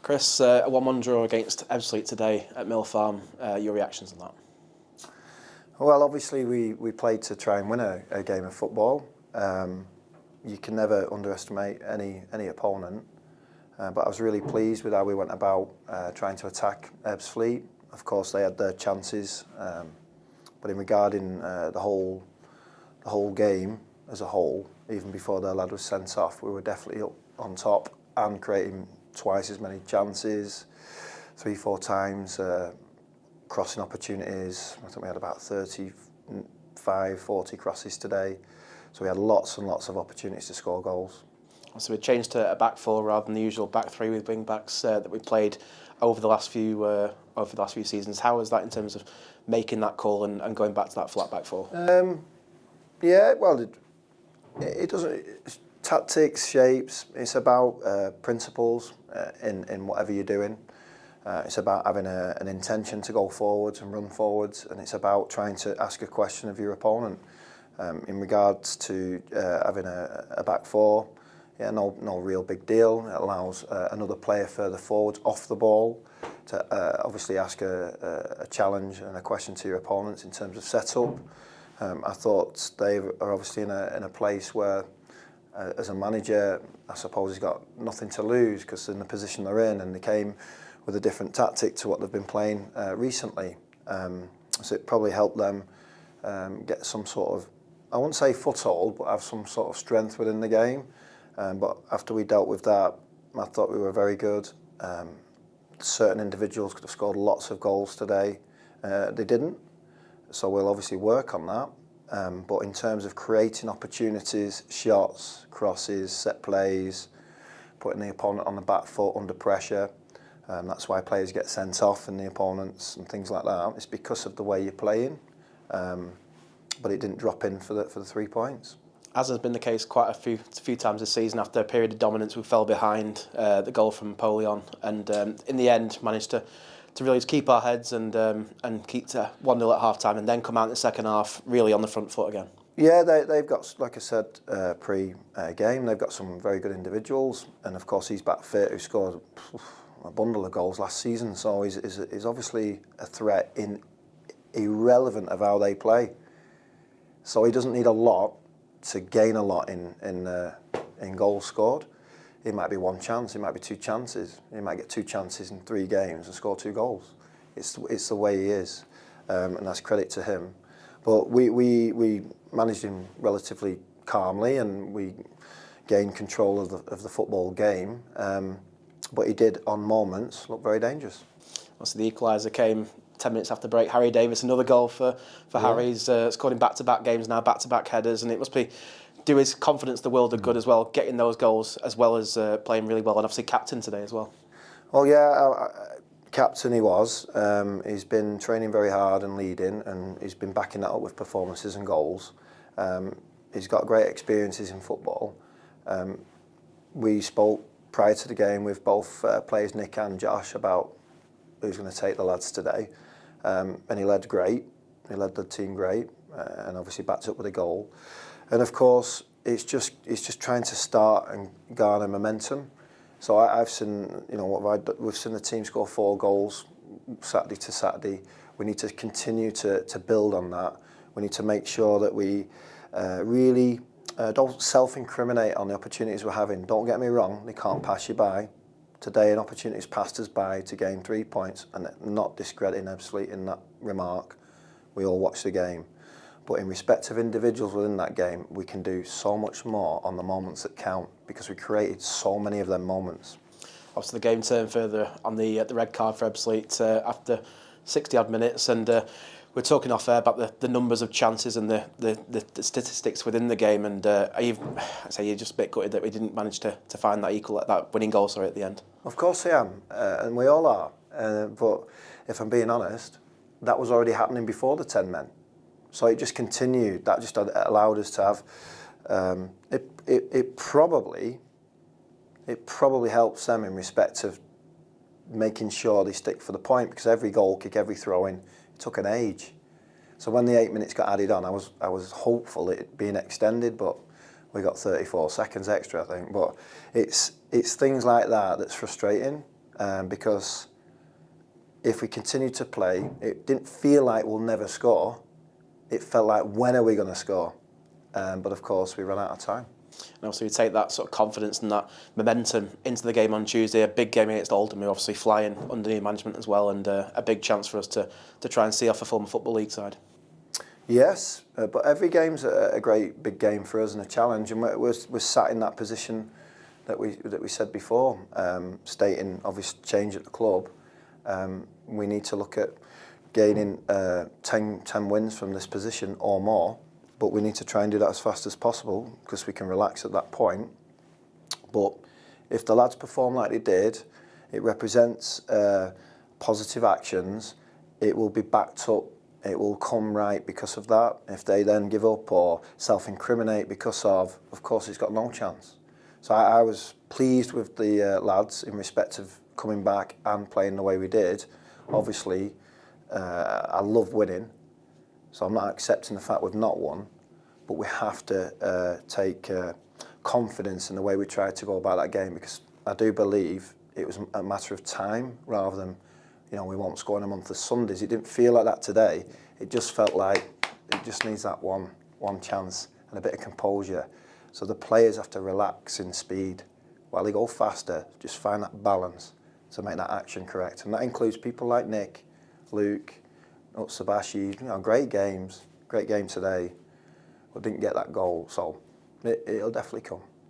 Chris, a 1-1 draw against Ebbsfleet today at Mill Farm. Your reactions on that? Well, obviously we played to try and win a game of football. You can never underestimate any opponent, but I was really pleased with how we went about trying to attack Ebbsfleet. Of course, they had their chances, but in regarding the whole game as a whole, even before their lad was sent off, we were definitely up on top and creating twice as many chances, 3-4 times, crossing opportunities. I think we had about 35, 40 crosses today. So we had lots and lots of opportunities to score goals. So we changed to a back four rather than the usual back three with wing backs that we played over the last few seasons. How was that in terms of making that call and going back to that flat back four? Yeah, well, it doesn't. It's tactics, shapes. It's about principles in whatever you're doing. It's about having an intention to go forwards and run forwards, and it's about trying to ask a question of your opponent. In regards to having a back four, yeah, no real big deal. It allows another player further forwards off the ball to obviously ask a challenge and a question to your opponents in terms of setup. I thought they are obviously in a place where, as a manager, I suppose he's got nothing to lose because in the position they're in, and they came with a different tactic to what they've been playing recently. So it probably helped them get some sort of, I wouldn't say foothold, but have some sort of strength within the game. But after we dealt with that, I thought we were very good. Certain individuals could have scored lots of goals today. They didn't. So we'll obviously work on that. But in terms of creating opportunities, shots, crosses, set plays, putting the opponent on the back foot under pressure, that's why players get sent off and the opponents and things like that. It's because of the way you're playing. But it didn't drop in for the 3 points. As has been the case quite a few times this season, after a period of dominance, we fell behind the goal from Polion, and in the end managed to really keep our heads and keep to 1-0 at half time, and then come out in the second half really on the front foot again. Yeah, they've got, like I said, pre-game, they've got some very good individuals, and of course he's back fit, who scored a bundle of goals last season, so he's obviously a threat irrelevant of how they play. So he doesn't need a lot to gain a lot in goals scored. It might be one chance, it might be two chances. He might get 2 chances in 3 games and score 2 goals. It's the way he is, and that's credit to him. But we managed him relatively calmly, and we gained control of the football game. But he did, on moments, look very dangerous. Also, the equaliser came 10 minutes after break. Harry Davis, another goal for Harry. He's scored in back-to-back games now, back-to-back headers, and it must do his confidence the world of good as well, getting those goals as well as playing really well, and obviously captain today as well. Well, yeah, captain he was. He's been training very hard and leading, and he's been backing that up with performances and goals. He's got great experiences in football. We spoke prior to the game with both players, Nick and Josh, about who's going to take the lads today. And he led great. He led the team great, and obviously backed up with a goal. And of course, it's just trying to start and garner momentum. So I've seen, we've seen the team score 4 goals Saturday to Saturday. We need to continue to build on that. We need to make sure that we really don't self-incriminate on the opportunities we're having. Don't get me wrong, they can't pass you by. Today an opportunity's passed us by to gain 3 points, and not discrediting Ebbsfleet in that remark. We all watched the game. But in respect of individuals within that game, we can do so much more on the moments that count, because we created so many of them moments. Obviously the game turned further on the red card for Ebbsfleet after 60-odd minutes, and we're talking off air about the numbers of chances and the statistics within the game, and you're just a bit gutted that we didn't manage to find that winning goal at the end. Of course I am, and we all are. But if I'm being honest, that was already happening before the 10 men. So it just continued. That just allowed us to have. It probably helps them in respect of making sure they stick for the point, because every goal kick, every throw in, it took an age. So when the 8 minutes got added on, I was hopeful it being extended, but we got 34 seconds extra, I think. But it's things like that that's frustrating. because if we continue to play, it didn't feel like we'll never score. It felt like, when are we going to score? But of course, we ran out of time. And obviously, we take that sort of confidence and that momentum into the game on Tuesday. A big game against Oldham, who obviously flying under new management as well, and a big chance for us to try and see off a former Football League side. Yes, but every game's a great big game for us and a challenge, and we're sat in that position that we said before, stating obvious change at the club. We need to look at gaining 10 wins from this position or more, but we need to try and do that as fast as possible because we can relax at that point. But if the lads perform like they did, it represents positive actions. It will be backed up. It will come right because of that. If they then give up or self-incriminate because of course, it's got no chance. So I was pleased with the lads in respect of coming back and playing the way we did. Obviously, I love winning, so I'm not accepting the fact we've not won, but we have to take confidence in the way we tried to go about that game, because I do believe it was a matter of time rather than, we won't score in a month of Sundays. It didn't feel like that today. It just felt like it just needs that one chance and a bit of composure. So the players have to relax in speed while they go faster. Just find that balance to make that action correct, and that includes people like Nick, Luke, Utsabashi. Great game today, but didn't get that goal. So it'll definitely come.